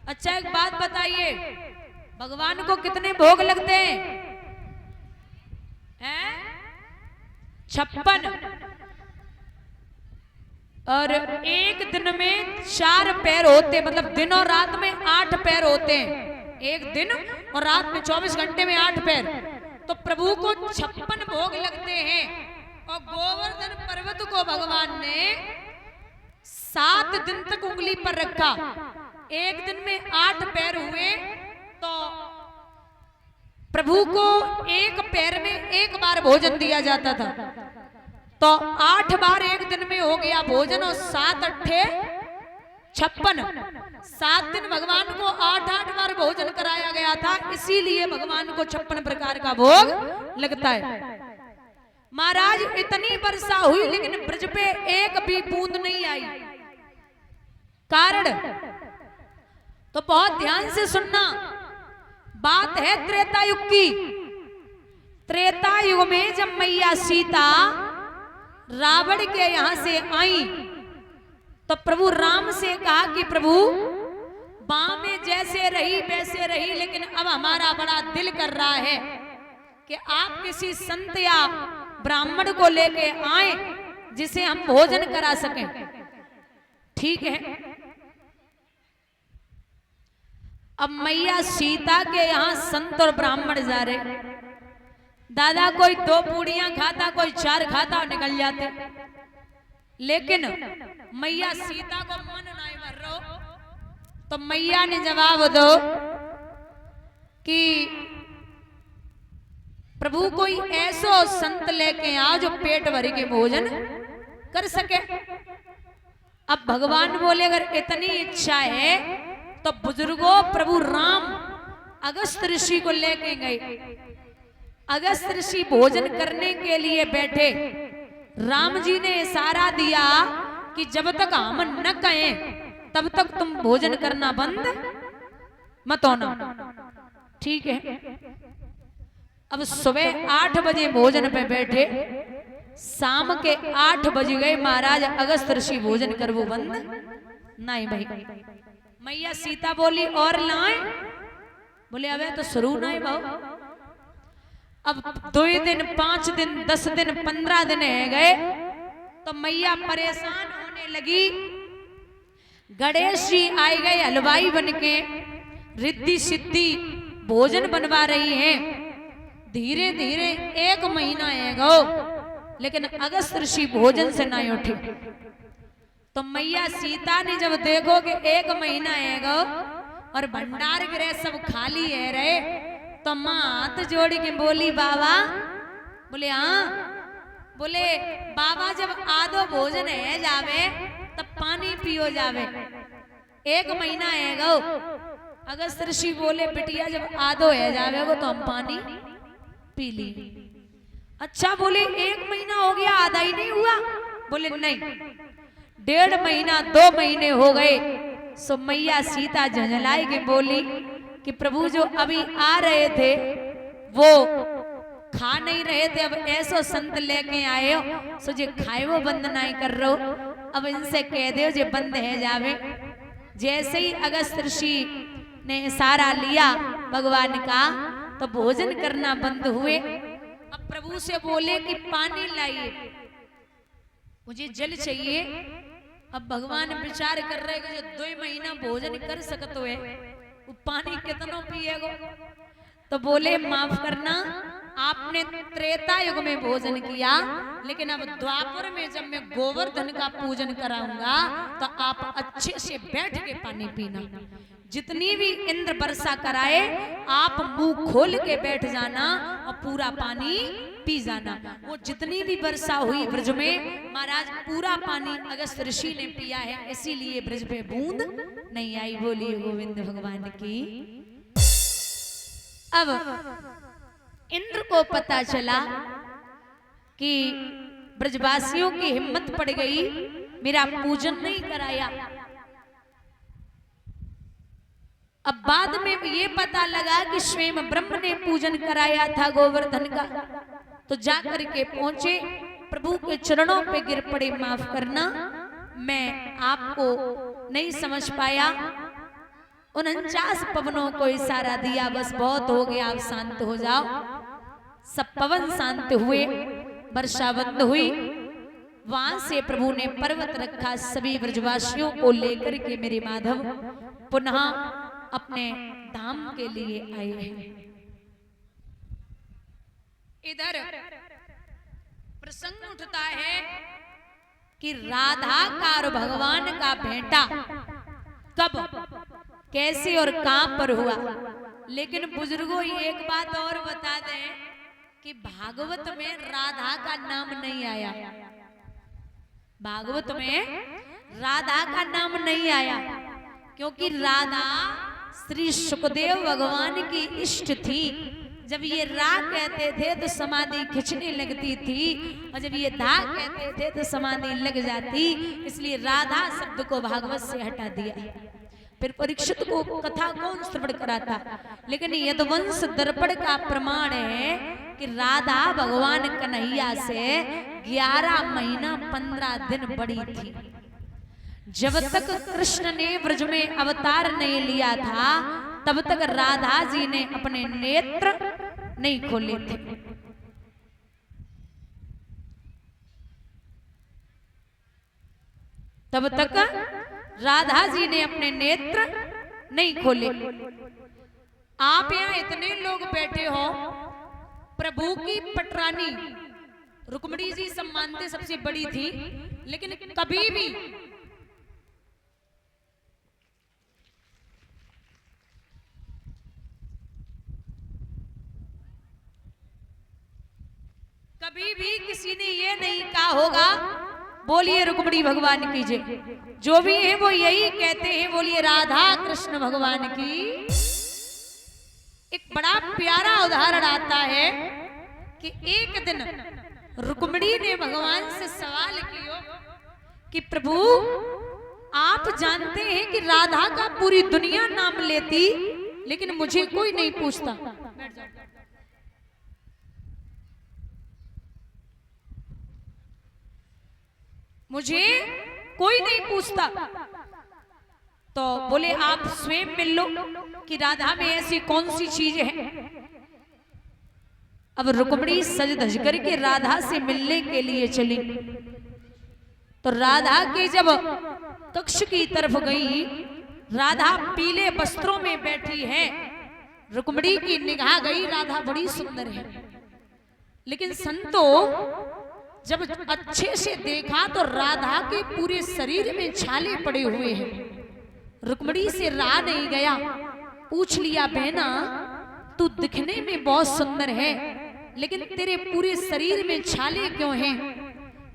अच्छा एक बात बताइए, भगवान को कितने भोग लगते हैं? 56। और एक दिन में 4 पैर होते, मतलब दिन और रात में 8 पैर होते हैं। एक दिन और रात में 24 घंटे में 8 पैर। तो प्रभु को 56 भोग लगते हैं। और गोवर्धन पर्वत को भगवान ने 7 दिन तक उंगली पर रखा। एक दिन में 8 पैर हुए तो प्रभु को एक पैर में एक बार भोजन दिया जाता था। तो 8 बार एक दिन में हो गया भोजन। और 7 अट्ठे 56, 7 दिन भगवान को 8-8 बार भोजन कराया गया था। इसीलिए भगवान को 56 प्रकार का भोग लगता है। महाराज इतनी वर्षा हुई लेकिन ब्रज पे एक भी बूंद नहीं आई। कारण तो बहुत ध्यान से सुनना, बात है त्रेता युग की। त्रेता युग में जब मैया सीता रावण के यहां से आई तो प्रभु राम से कहा कि प्रभु बाँ में जैसे रही वैसे रही, लेकिन अब हमारा बड़ा दिल कर रहा है कि आप किसी संत या ब्राह्मण को लेके आए जिसे हम भोजन करा सकें। ठीक है। अब मैया सीता के यहां संत और ब्राह्मण जा रहे। दादा कोई 2 पूड़ियां खाता, कोई 4 खाता और निकल जाते। लेकिन मैया सीता को मन नहीं भर रहा। तो मैया ने जवाब दो कि प्रभु कोई ऐसो संत लेके आओ जो पेट भर के भोजन कर सके। अब भगवान बोले अगर इतनी इच्छा है तो बुजुर्गों प्रभु राम अगस्त ऋषि को लेके गए। अगस्त ऋषि भोजन करने के लिए बैठे। राम जी ने इशारा दिया कि जब तक हम न कहें तब तक तुम भोजन करना बंद मत होना। ठीक है। अब सुबह 8 बजे भोजन पे बैठे, शाम के 8 बज गए। महाराज अगस्त ऋषि भोजन कर वो बंद नहीं भाई। मैया सीता बोली और लाए? बोले अबे तो शुरू नहीं भाव। अब 2 दिन 5 दिन 10 दिन 15 दिन है गए तो मैया परेशान होने लगी। गणेश जी आए गए हलवाई बन के, रिद्धि सिद्धि भोजन बनवा रही हैं। धीरे धीरे 1 महीना है गो, लेकिन अगस्त ऋषि भोजन से नहीं उठे। तो मैया सीता ने जब देखो कि 1 महीना है गो और भंडार गृह सब खाली है रहे, तो माँ हाथ जोड़ के बोली बाबा। बोले हाँ। बोले बाबा जब आधो भोजन है जावे तब पानी पियो जावे। 1 महीना है गो। अगस्त ऋषि बोले बिटिया जब आधो है जावे गो तो हम पानी पी ली। अच्छा बोले 1 महीना हो गया आधा ही नहीं हुआ? बोले नहीं, 1.5 महीना 2 महीने हो गए। सो मैया सीता झंझलाई के बोली कि प्रभु जो अभी आ रहे थे वो खा नहीं रहे थे, अब ऐसो संत लेके आए हो सो जे खाए वो बंद नहीं कर रहे हो। अब इनसे कह दो जे बंद है जावे। जैसे ही अगस्त ऋषि ने इशारा लिया भगवान का तो भोजन करना बंद हुए। अब प्रभु से बोले कि पानी लाइए, मुझे जल चाहिए। अब भगवान विचार कर रहे कि जो 2 महीना भोजन कर सकते हुए वो पानी कितना पिएगो। तो बोले माफ करना, आपने त्रेता युग में भोजन किया, लेकिन अब द्वापर में जब मैं गोवर्धन का पूजन कराऊंगा तो आप अच्छे से बैठ के पानी पीना। जितनी भी इंद्र वर्षा कराए आप मुंह खोल के बैठ जाना और पूरा पानी पी जाना। वो जितनी भी वर्षा हुई ब्रज में महाराज पूरा पानी अगस्त ऋषि ने पिया है, इसीलिए ब्रज पे बूंद नहीं आई। बोलिए गोविंद भगवान की। अब इंद्र को पता चला कि ब्रजवासियों की हिम्मत पड़ गई, मेरा पूजन नहीं कराया। अब बाद में ये पता लगा कि स्वयं ब्रह्म ने पूजन कराया था गोवर्धन का। तो जाकर के पहुंचे, प्रभु के चरणों पे गिर पड़े, माफ करना मैं आपको नहीं समझ पाया। 49 पवनों को इशारा दिया, बस बहुत हो गया, आप शांत हो जाओ। सब पवन शांत हुए, वर्षा बंद हुई। वहां से प्रभु ने पर्वत रखा, सभी ब्रजवासियों को लेकर के मेरे माधव पुनः अपने धाम के लिए आए हैं। इधर प्रसंग उठता है कि राधा का और भगवान का भेंटा कब, कैसे और कहां पर हुआ। लेकिन बुजुर्गों एक बात और बता दें कि भागवत में राधा का नाम नहीं आया, भागवत में राधा का नाम नहीं आया, क्योंकि राधा श्री सुखदेव भगवान की इष्ट थी। जब ये रा कहते थे तो समाधि खिंचने लगती थी, और जब ये धा कहते थे तो समाधि लग जाती, इसलिए राधा शब्द को भागवत से हटा दिया। फिर परीक्षित को कथा कौन श्रवण कराता, लेकिन यदुवंश दर्पण का प्रमाण है कि राधा भगवान कन्हैया से 11 महीना 15 दिन बड़ी थी। जब तक कृष्ण ने ब्रज में अवतार नहीं लिया था, तब तक राधा जी ने अपने नेत्र नहीं खोले थे। तब तक राधा जी ने अपने नेत्र नहीं खोले। आप यहाँ इतने लोग बैठे हो, प्रभु की पटरानी रुक्मिणी जी सम्मानते सबसे बड़ी थी, लेकिन कभी भी किसी ने ये नहीं कहा होगा बोलिए रुक्मिणी भगवान की जय। जो भी है वो यही कहते हैं बोलिए राधा कृष्ण भगवान की। एक बड़ा प्यारा उदाहरण आता है कि एक दिन रुक्मिणी ने भगवान से सवाल किया कि प्रभु आप जानते हैं कि राधा का पूरी दुनिया नाम लेती, लेकिन मुझे कोई नहीं पूछता। मुझे कोई नहीं पूछता। तो बोले आप स्वयं मिल लो कि राधा में ऐसी कौन सी चीज है। अब रुक्मिणी सज धज करके राधा से मिलने के लिए चली, तो राधा के जब कक्ष की तरफ गई, राधा पीले वस्त्रों में बैठी है। रुक्मिणी की निगाह गई, राधा बड़ी सुंदर है, लेकिन संतों जब अच्छे से देखा तो राधा के पूरे शरीर में छाले पड़े हुए हैं। रुक्मिणी से रहा नहीं गया, पूछ लिया बहना तू दिखने में बहुत सुंदर है, लेकिन तेरे पूरे शरीर में छाले क्यों हैं?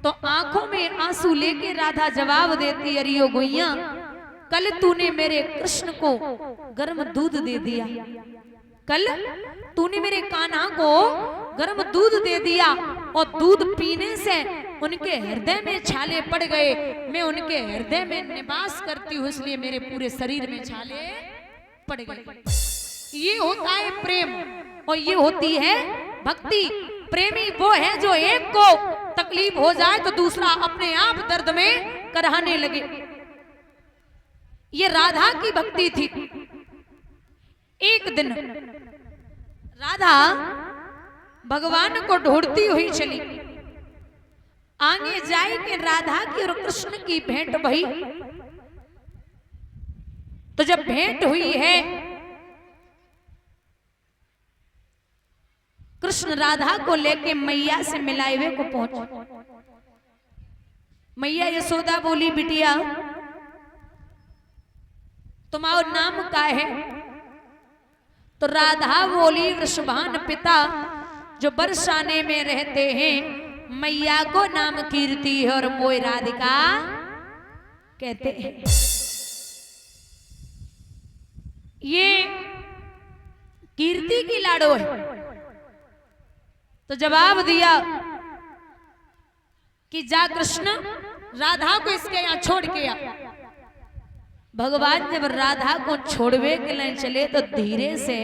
तो आंखों में आंसू लेके राधा जवाब देती, अरियो गुइया कल तूने मेरे कृष्ण को गर्म दूध दे दिया, कल तूने मेरे कान्हा को गर्म दूध दे दिया, और दूध पीने से उनके हृदय में छाले पड़ गए। मैं उनके हृदय में निवास करती हूँ, इसलिए मेरे पूरे शरीर में छाले पड़ गए। ये होता है प्रेम और ये होती है भक्ति। प्रेमी वो है जो एक को तकलीफ हो जाए तो दूसरा अपने आप दर्द में कराहने लगे। ये राधा की भक्ति थी। एक दिन राधा भगवान को ढूंढती हुई चली, आगे जाए कि राधा की और कृष्ण की भेंट भई। तो जब भेंट हुई है, कृष्ण राधा को लेके मैया से मिलाए हुए को पहुंचे। मैया यशोदा बोली बिटिया तुम्हारा नाम क्या है? तो राधा बोली वृषभान पिता जो बरसाने में रहते हैं, मैया को नाम कीर्ति है और मोय राधिका कहते हैं। ये कीर्ति की लाडो है। तो जवाब दिया कि जा कृष्ण राधा को इसके यहां छोड़ के आ। भगवान जब राधा को छोड़वे के लिए चले तो धीरे से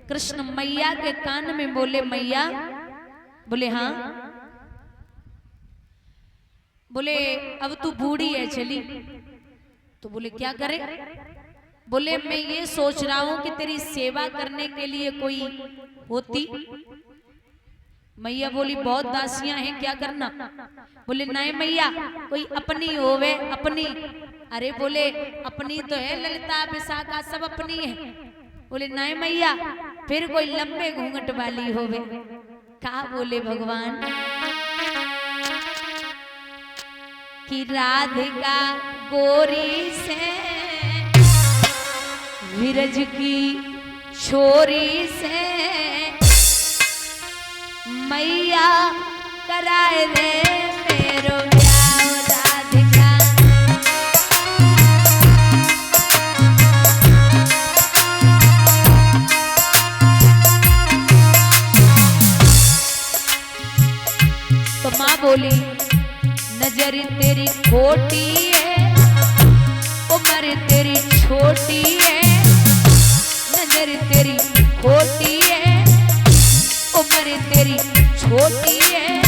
कृष्ण मैया के कान में बोले, मैया बोले हाँ, बोले अब तू बूढ़ी है चली। तो बोले क्या करे? बोले मैं ये सोच रहा हूं कि तेरी सेवा करने के लिए कोई होती। मैया बोली बहुत दासियां हैं, क्या करना? बोले नहीं मैया, कोई अपनी होवे अपनी। अरे बोले अपनी तो है ललिता विशाखा सब अपनी है। बोले नहीं मैया, फिर कोई लंबे घूंघट वाली होवे। कहा बोले भगवान कि राधिका गोरी से विरज की छोरी से मैया कराए रे मेरो ब्याह राधिका। तो माँ बोली नजर तेरी खोटी है, उम्र तेरी छोटी है। नजर तेरी खोटी है, उम्र तेरी छोटी है।